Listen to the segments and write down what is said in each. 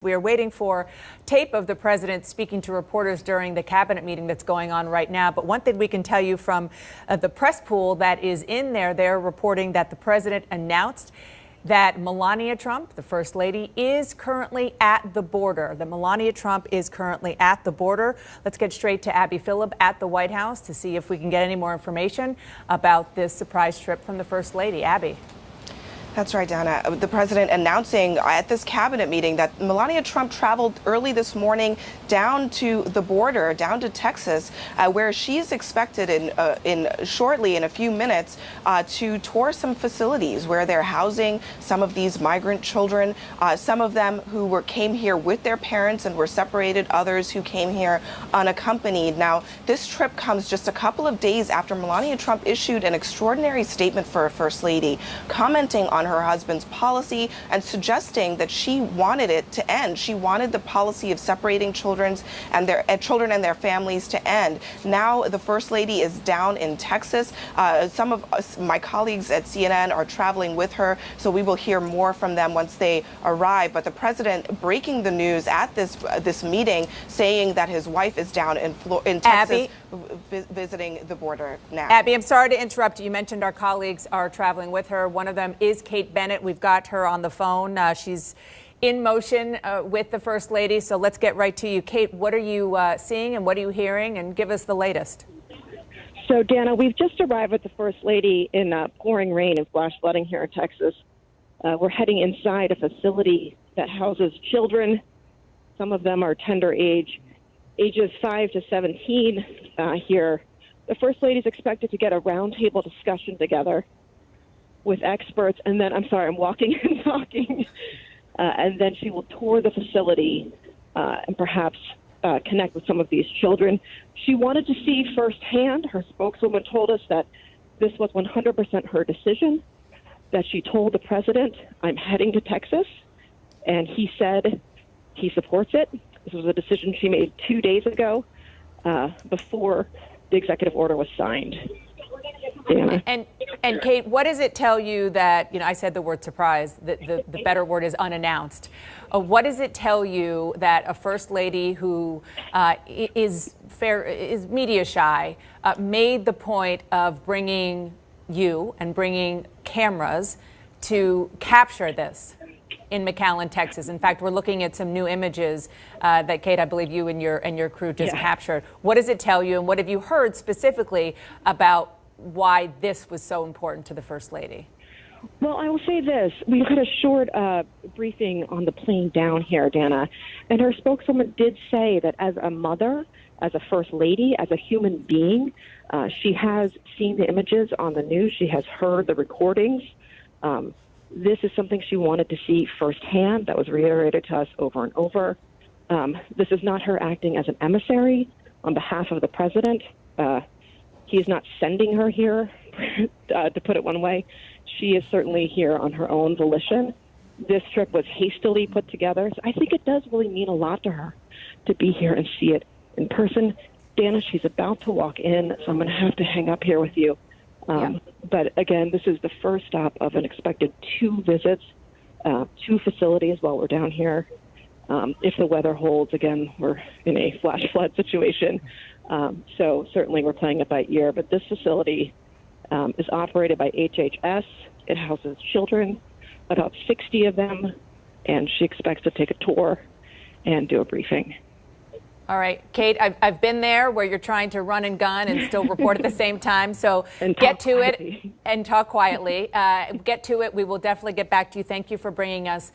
We are waiting for tape of the president speaking to reporters during the cabinet meeting that's going on right now. But one thing we can tell you from the press pool that is in there, they're reporting that the president announced that Melania Trump, the first lady, is currently at the border. That Melania Trump is currently at the border. Let's get straight to Abby Phillip at the White House to see if we can get any more information about this surprise trip from the first lady. Abby. That's right, Dana. The president announcing at this cabinet meeting that Melania Trump traveled early this morning down to the border, down to Texas, where she's expected shortly, in a few minutes, to tour some facilities where they're housing some of these migrant children, some of them who came here with their parents and were separated, others who came here unaccompanied. Now, this trip comes just a couple of days after Melania Trump issued an extraordinary statement for a first lady, commenting on her husband's policy and suggesting that she wanted it to end. She wanted the policy of separating children and their families to end. Now the first lady is down in Texas. Some of my colleagues at CNN are traveling with her, so we will hear more from them once they arrive. But the president breaking the news at this meeting, saying that his wife is down in Texas, visiting the border now. Abby, I'm sorry to interrupt you. You mentioned our colleagues are traveling with her. One of them is Kate Bennett. We've got her on the phone. She's in motion with the First Lady. So let's get right to you. Kate, what are you seeing and what are you hearing? And give us the latest. So, Dana, we've just arrived with the First Lady in pouring rain and flash flooding here in Texas. We're heading inside a facility that houses children. Some of them are tender age, ages 5 to 17 here. The First Lady is expected to get a roundtable discussion together with experts, and then, I'm sorry, I'm walking and talking, and then she will tour the facility and perhaps connect with some of these children. She wanted to see firsthand. Her spokeswoman told us that this was 100% her decision, that she told the president, I'm heading to Texas, and he said he supports it. This was a decision she made 2 days ago before the executive order was signed. And Kate, what does it tell you that, I said the word surprise, the better word is unannounced. What does it tell you that a first lady who is media shy made the point of bringing you and bringing cameras to capture this in McAllen, Texas? In fact, we're looking at some new images that, Kate, I believe you and your crew just captured. What does it tell you, and what have you heard specifically about why this was so important to the First Lady? Well, I will say this. We had a short briefing on the plane down here, Dana, and her spokeswoman did say that as a mother, as a First Lady, as a human being, she has seen the images on the news. She has heard the recordings. This is something she wanted to see firsthand. That was reiterated to us over and over. This is not her acting as an emissary on behalf of the president. He is not sending her here, to put it one way. She is certainly here on her own volition. This trip was hastily put together. So I think it does really mean a lot to her to be here and see it in person. Dana, she's about to walk in, so I'm going to have to hang up here with you. But again, this is the first stop of an expected 2 visits, 2 facilities while we're down here. If the weather holds, again, we're in a flash flood situation. So certainly we're playing it by ear. But this facility is operated by HHS. It houses children, about 60 of them, and she expects to take a tour and do a briefing. All right, Kate, I've been there where you're trying to run and gun and still report at the same time. So get to it and talk quietly. Get to it. We will definitely get back to you. Thank you for bringing us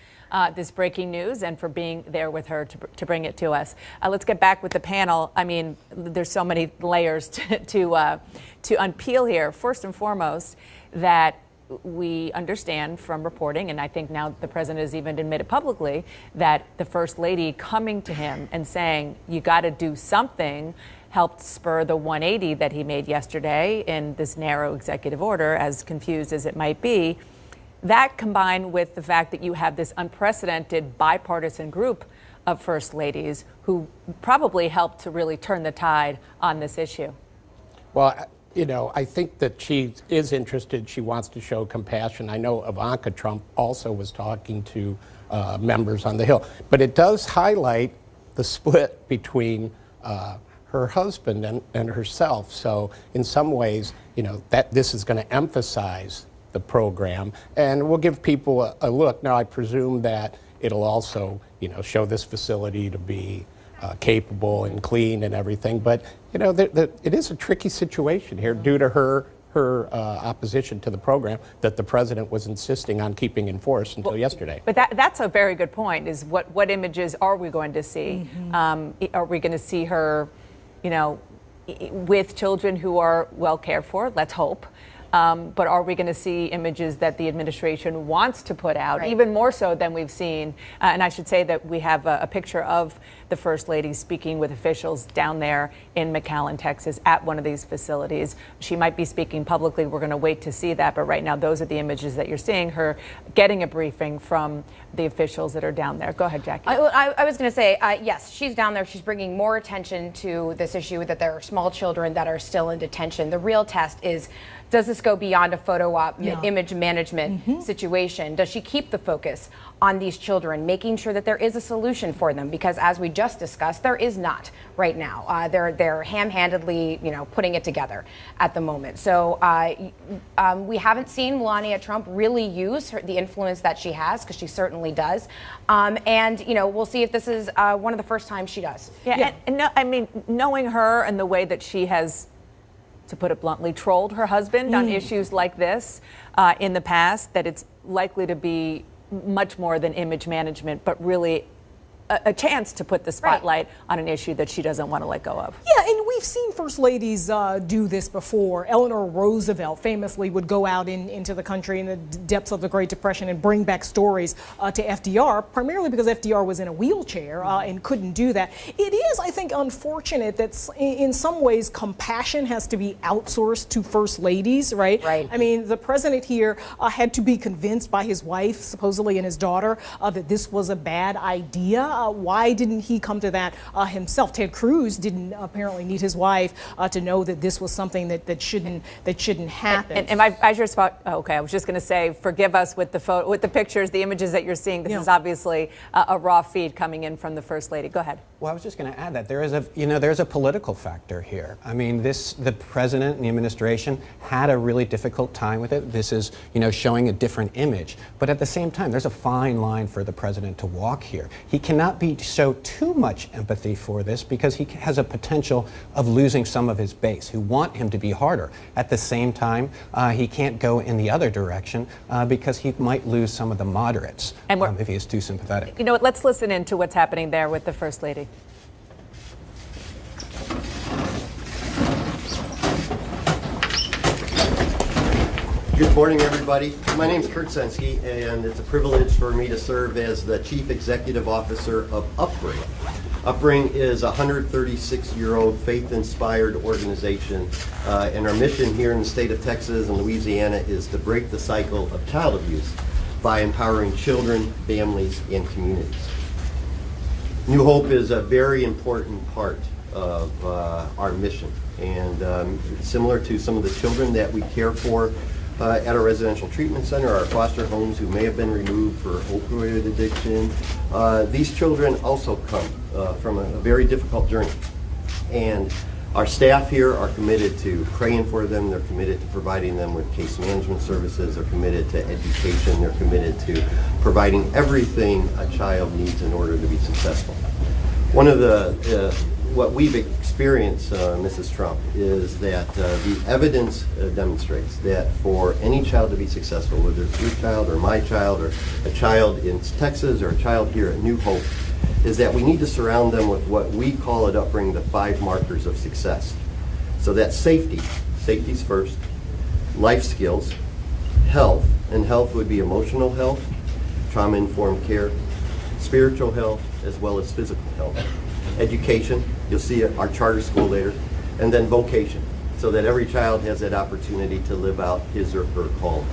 this breaking news and for being there with her to bring it to us. Let's get back with the panel. I mean, there's so many layers to unpeel here. First and foremost, that we understand from reporting, and I think now the president has even admitted publicly, that the First Lady coming to him and saying, you got to do something, helped spur the 180 that he made yesterday in this narrow executive order, as confused as it might be. That combined with the fact that you have this unprecedented bipartisan group of First Ladies who probably helped to really turn the tide on this issue. Well, I think that she is interested. She wants to show compassion. I know Ivanka Trump also was talking to members on the Hill. But it does highlight the split between her husband and herself. So in some ways, that this is going to emphasize the program, and we'll give people a look. Now, I presume that it'll also, show this facility to be capable and clean and everything. But it is a tricky situation here due to her opposition to the program that the president was insisting on keeping in force until yesterday. But that's a very good point, is what images are we going to see? Are we going to see her, with children who are well cared for? Let's hope. But are we going to see images that the administration wants to put out, even more so than we've seen? And I should say that we have a picture of the First Lady speaking with officials down there in McAllen, Texas, at one of these facilities. She might be speaking publicly. We're going to wait to see that. But right now, those are the images that you're seeing, her getting a briefing from the officials that are down there. Go ahead, Jackie. I was going to say, yes, she's down there. She's bringing more attention to this issue that there are small children that are still in detention. The real test is, does this go beyond a photo op, image management situation? Does she keep the focus on these children, making sure that there is a solution for them? Because as we just discussed, there is not right now. They're ham-handedly, putting it together at the moment. So we haven't seen Melania Trump really use the influence that she has, because she certainly does. And we'll see if this is one of the first times she does. And no, I mean, knowing her and the way that she has, to put it bluntly, trolled her husband on issues like this in the past, that it's likely to be much more than image management, but really a chance to put the spotlight on an issue that she doesn't want to let go of. Yeah, and we've seen first ladies do this before. Eleanor Roosevelt famously would go out into the country in the depths of the Great Depression and bring back stories to FDR, primarily because FDR was in a wheelchair and couldn't do that. It is, I think, unfortunate that in some ways compassion has to be outsourced to first ladies, right? I mean, the president here had to be convinced by his wife, supposedly, and his daughter that this was a bad idea. Why didn't he come to that himself? Ted Cruz didn't apparently need his wife to know that this was something that shouldn't happen. And I just thought, okay, I was just going to say, forgive us with the pictures, the images that you're seeing. This is obviously a raw feed coming in from the First Lady. Go ahead. Well, I was just going to add that there's a political factor here. I mean, the president and the administration had a really difficult time with it. This is, showing a different image. But at the same time, there's a fine line for the president to walk here. He cannot show too much empathy for this, because he has a potential of losing some of his base who want him to be harder. At the same time, he can't go in the other direction because he might lose some of the moderates if he is too sympathetic. You know what? Let's listen in to what's happening there with the First Lady. Good morning, everybody. My name is Kurt Sensky, and it's a privilege for me to serve as the Chief Executive Officer of Upbring. Upbring is a 136-year-old faith-inspired organization, and our mission here in the state of Texas and Louisiana is to break the cycle of child abuse by empowering children, families, and communities. New Hope is a very important part of our mission, and similar to some of the children that we care for at our residential treatment center, our foster homes who may have been removed for opioid addiction. These children also come from a very difficult journey. And our staff here are committed to praying for them. They're committed to providing them with case management services. They're committed to education. They're committed to providing everything a child needs in order to be successful. One of what we've experienced, Mrs. Trump, is that the evidence demonstrates that for any child to be successful, whether it's your child or my child or a child in Texas or a child here at New Hope, is that we need to surround them with what we call at Upbring the 5 markers of success. So that's safety. Safety's first. Life skills. Health. And health would be emotional health, trauma-informed care, spiritual health, as well as physical health. Education, you'll see our charter school later, and then vocation, so that every child has that opportunity to live out his or her calling.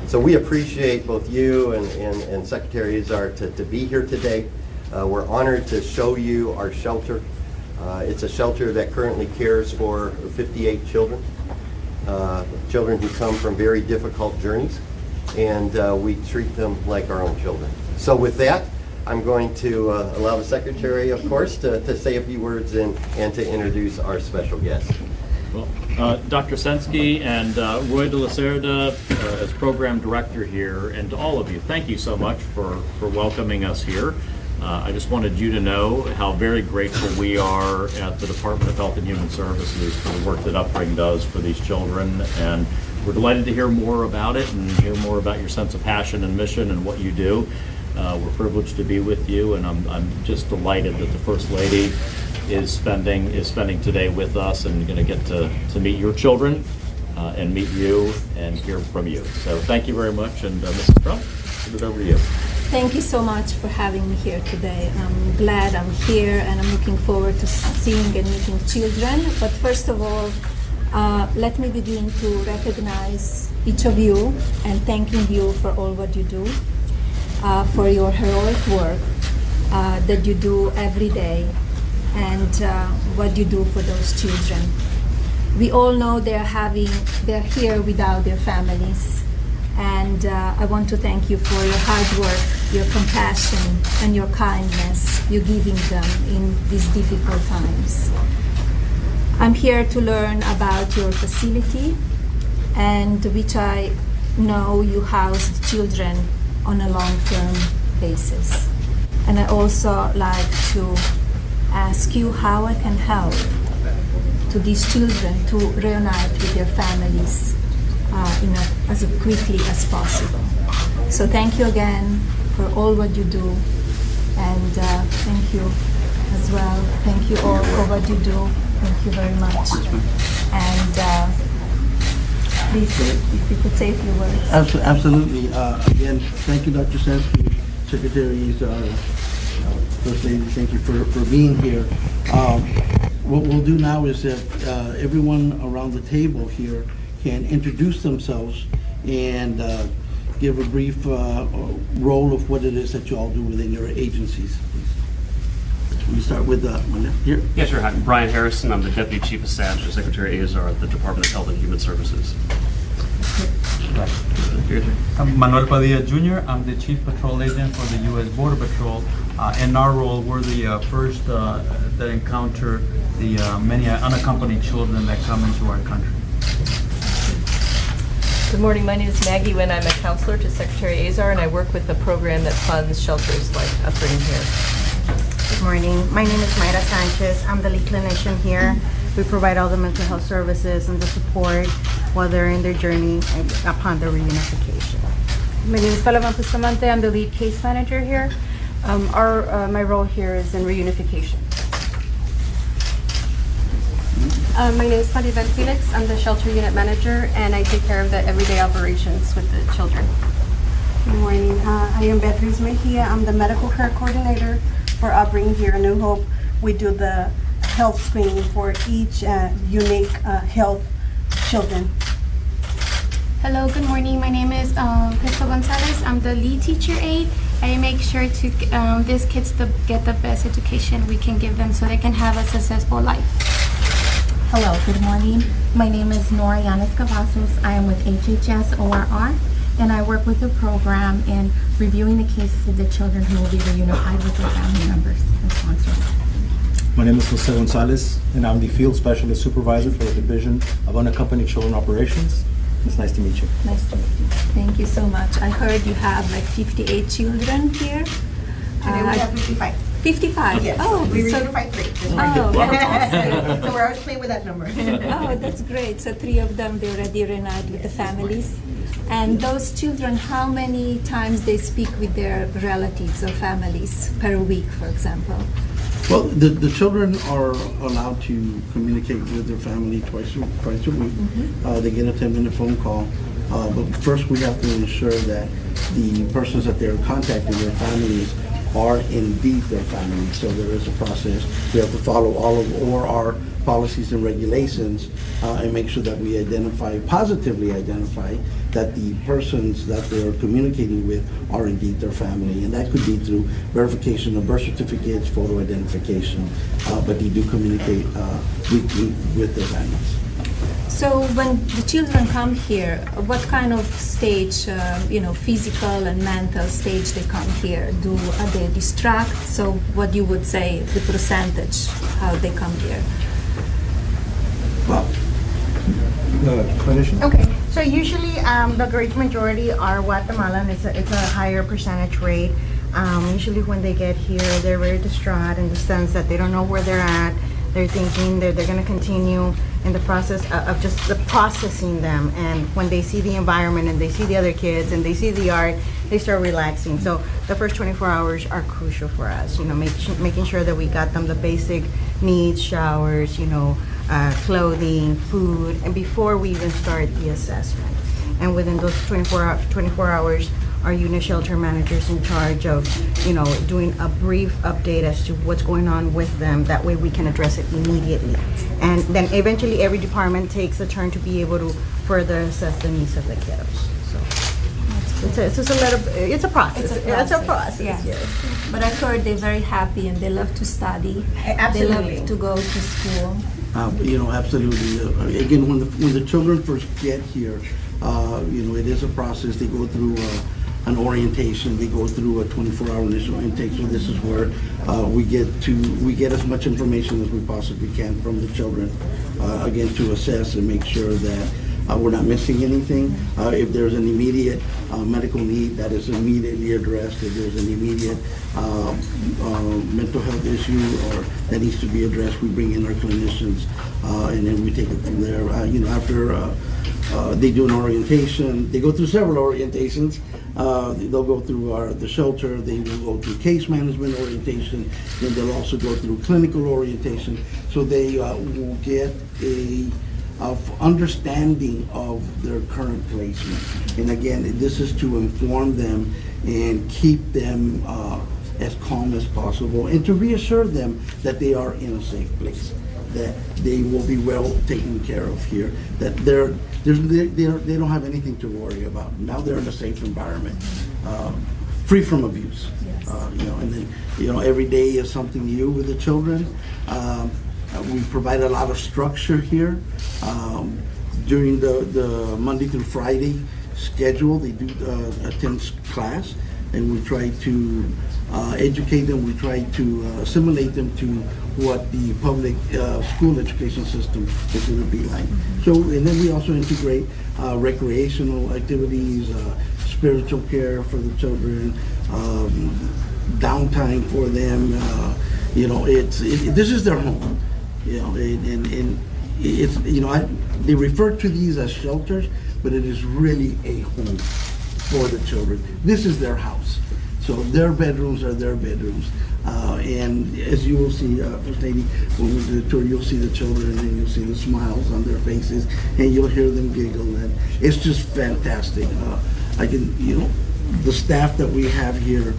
So we appreciate both you and Secretary Azar to be here today. We're honored to show you our shelter. It's a shelter that currently cares for 58 children, children who come from very difficult journeys, and we treat them like our own children. So with that, I'm going to allow the Secretary, of course, to say a few words and to introduce our special guest. Well, Dr. Sensky and Roy de la Cerda as Program Director here, and to all of you, thank you so much for welcoming us here. I just wanted you to know how very grateful we are at the Department of Health and Human Services for the work that Upbring does for these children, and we're delighted to hear more about it and hear more about your sense of passion and mission and what you do. We're privileged to be with you, and I'm just delighted that the First Lady is spending today with us and going to get to meet your children and meet you and hear from you. So thank you very much, and Mrs. Trump, give it over to you. Thank you so much for having me here today. I'm glad I'm here, and I'm looking forward to seeing and meeting children. But first of all, let me begin to recognize each of you and thanking you for all what you do, for your heroic work that you do every day, and what you do for those children. We all know they're here without their families. And I want to thank you for your hard work, your compassion, and your kindness you're giving them in these difficult times. I'm here to learn about your facility, and which I know you house the children on a long-term basis. And I also like to ask you how I can help to these children to reunite with their families as quickly as possible. So thank you again for all what you do, and thank you as well. Thank you all for what you do. Thank you very much. And please, if you could say a few words. Absolutely. Again, thank you, Dr. Sensky, Secretaries, First Lady. Thank you for being here. What we'll do now is that everyone around the table here can introduce themselves and give a brief role of what it is that you all do within your agencies. We start with one here. Yes, sure. Hi, I'm Brian Harrison. I'm the Deputy Chief of Staff to Secretary Azar at the Department of Health and Human Services. I'm Manuel Padilla Jr. I'm the Chief Patrol Agent for the U.S. Border Patrol. In our role, we're the first that encounter the many unaccompanied children that come into our country. Good morning, my name is Maggie Wynn. I'm a counselor to Secretary Azar, and I work with the program that funds shelters like Upbring here. Good morning, my name is Mayra Sanchez. I'm the lead clinician here. We provide all the mental health services and the support while they're in their journey and upon their reunification. My name is Palavan Bustamante. I'm the lead case manager here. My role here is in reunification. My name is Marivan Felix. I'm the shelter unit manager, and I take care of the everyday operations with the children. Good morning. I am Beatriz Mejia. I'm the medical care coordinator for Upbring here in New Hope. We do the health screening for each unique health children. Hello, good morning. My name is Crystal Gonzalez. I'm the lead teacher aide. I make sure to these kids to get the best education we can give them so they can have a successful life. Hello, good morning. My name is Nora Yanis Cavazos. I am with HHS ORR, and I work with the program in reviewing the cases of the children who will be reunified with their family members and sponsors. My name is Jose Gonzalez, and I'm the Field Specialist Supervisor for the Division of Unaccompanied Children Operations. It's nice to meet you. Nice to meet you. Thank you so much. I heard you have like 58 children here. Today we have 55. 55? Yes. Oh, we so, reunified 3. Oh, that's awesome. So we're always playing with that number. Oh, that's great. So 3 of them, they already reunited with the families. And those children, how many times they speak with their relatives or families per week, for example? Well, the children are allowed to communicate with their family twice a week. Mm-hmm. They get a 10-minute phone call. But first we have to ensure that the persons that they're contacting, their families, are indeed their families. So there is a process. We have to follow all of ORR policies and regulations and make sure that we positively identify that the persons that they're communicating with are indeed their family. And that could be through verification of birth certificates, photo identification, but they do communicate weekly with their families. So when the children come here, what kind of stage, physical and mental stage they come here? Are they distract? So what you would say, the percentage, how they come here? Well, clinician? Okay, so usually the great majority are Guatemalan. It's a higher percentage rate. Usually when they get here, they're very distraught in the sense that they don't know where they're at. They're thinking that they're going to continue in the process of just the processing them. And when they see the environment and they see the other kids and they see the art, they start relaxing. So the first 24 hours are crucial for us, making sure that we got them the basic needs, showers, clothing, food, and before we even start the assessment. And within those 24 hours, our unit shelter managers in charge of, doing a brief update as to what's going on with them. That way we can address it immediately. And then eventually every department takes a turn to be able to further assess the needs of the kiddos. So it's a process. It's a process. Yes. But I heard they're very happy and they love to study. Absolutely. They love to go to school. Absolutely. Again, when the children first get here, it is a process. They go through an orientation. They go through a 24-hour initial intake. So this is where we get as much information as we possibly can from the children, again, to assess and make sure that we're not missing anything. If there's an immediate medical need, that is immediately addressed. If there's an immediate mental health issue or that needs to be addressed, we bring in our clinicians, and then we take it from there. After they do an orientation, they go through several orientations. They'll go through the shelter, they will go through case management orientation, then they'll also go through clinical orientation. So they will get of understanding of their current placement. And again, this is to inform them and keep them as calm as possible and to reassure them that they are in a safe place, that they will be well taken care of here, that they don't have anything to worry about. Now they're in a safe environment, free from abuse. And then, every day is something new with the children. We provide a lot of structure here. During the Monday through Friday schedule, they do attend class, and we try to educate them. We try to assimilate them to what the public school education system is going to be like. So, and then we also integrate recreational activities, spiritual care for the children, downtime for them. This is their home. And it's, they refer to these as shelters, but it is really a home for the children. This is their house. So their bedrooms are their bedrooms. And as you will see, First Lady, when we do the tour, you'll see the children and you'll see the smiles on their faces and you'll hear them giggle. And it's just fantastic. The staff that we have here,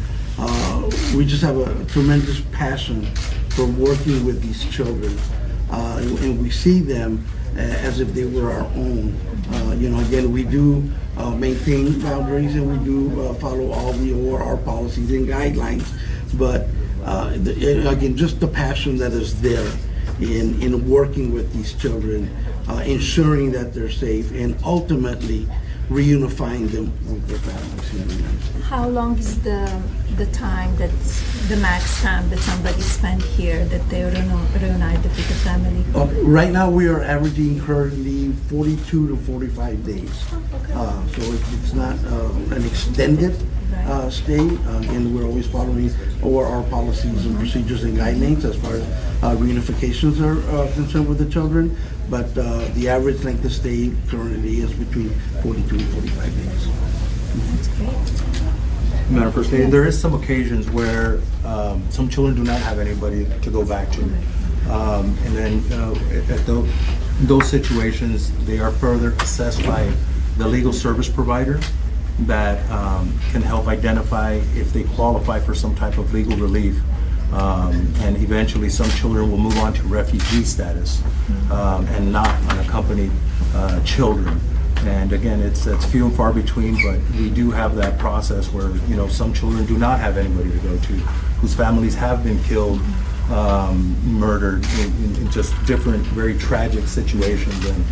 we just have a tremendous passion for working with these children. And we see them as if they were our own. Again, we do maintain boundaries and we do follow all the ORR policies and guidelines. But again, just the passion that is there in working with these children, ensuring that they're safe, and ultimately reunifying them with their families. How long is the time, that the max time that somebody spent here, that they reunited with the family? Right now we are averaging currently 42 to 45 days. So it's not an extended stay, and we're always following our policies and procedures and guidelines as far as reunifications are concerned with the children. But the average length of stay currently is between 42 and 45 days. That's great. Madam First Lady, there is some occasions where some children do not have anybody to go back to. And then at those situations, they are further assessed by the legal service provider that can help identify if they qualify for some type of legal relief. And eventually some children will move on to refugee status and not unaccompanied children. And again, it's few and far between, but we do have that process where some children do not have anybody to go to, whose families have been killed murdered in just different, very tragic situations. And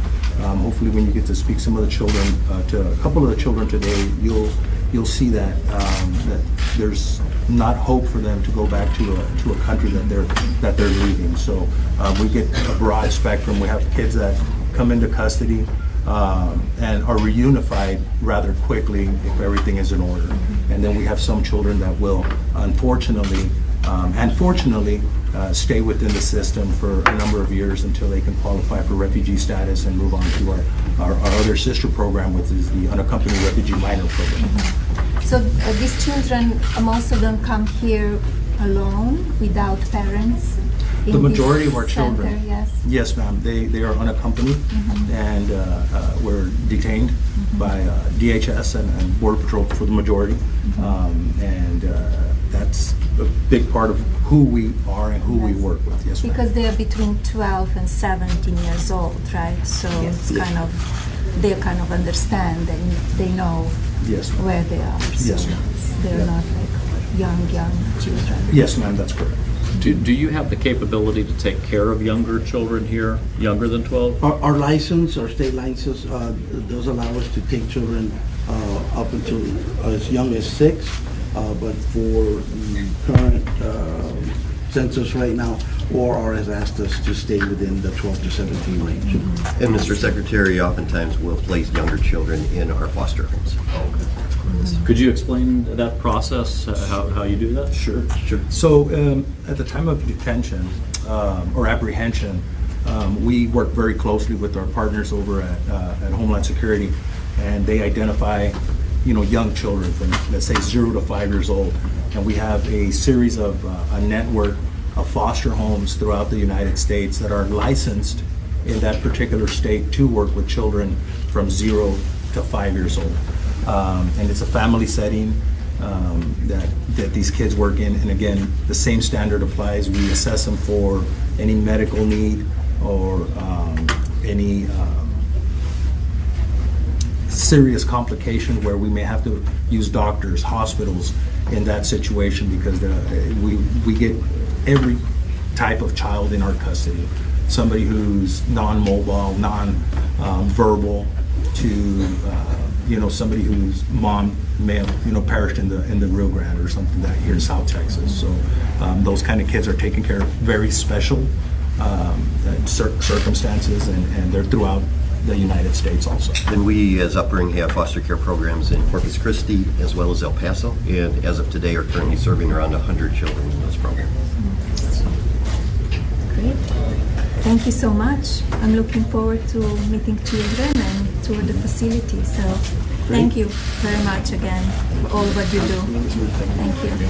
hopefully, when you get to speak some of the children, to a couple of the children today, you'll see that that there's not hope for them to go back to a country that they're leaving. So we get a broad spectrum. We have kids that come into custody and are reunified rather quickly if everything is in order. And then we have some children that will, unfortunately, and fortunately, stay within the system for a number of years until they can qualify for refugee status and move on to our other sister program, which is the unaccompanied refugee minor program. So these children, most of them come here alone, without parents? The majority of our children, yes, ma'am, they are unaccompanied, and were detained by DHS and Border Patrol for the majority, and that's a big part of who we are and who we work with. Yes, because they are between 12 and 17 years old, right? So it's kind of, they kind of understand and they know where they are. So yes, ma'am. They're not like young children. Yes, ma'am, that's correct. Do you have the capability to take care of younger children here, younger than 12? Our license, our state license, does allow us to take children up until as young as 6, but for the current census right now, ORR has asked us to stay within the 12 to 17 range. And Mr. Secretary, oftentimes we'll place younger children in our foster homes. Could you explain that process, how you do that? Sure. So at the time of detention or apprehension, we work very closely with our partners over at Homeland Security, and they identify, young children from, let's say, 0 to 5 years old, and we have a series of a network of foster homes throughout the United States that are licensed in that particular state to work with children from 0 to 5 years old. And it's a family setting that these kids work in. And again, the same standard applies. We assess them for any medical need or any serious complication where we may have to use doctors, hospitals in that situation, because we get every type of child in our custody. Somebody who's non-mobile, non-verbal, to somebody whose mom may have perished in the Rio Grande or something that here in South Texas. So those kind of kids are taken care of very special circumstances, and they're throughout the United States also. And we as Upbring have foster care programs in Corpus Christi as well as El Paso, and as of today are currently serving around 100 children in this program. Great. Thank you so much. I'm looking forward to meeting children and tour the facility. So thank you very much again for all what you do. Thank you.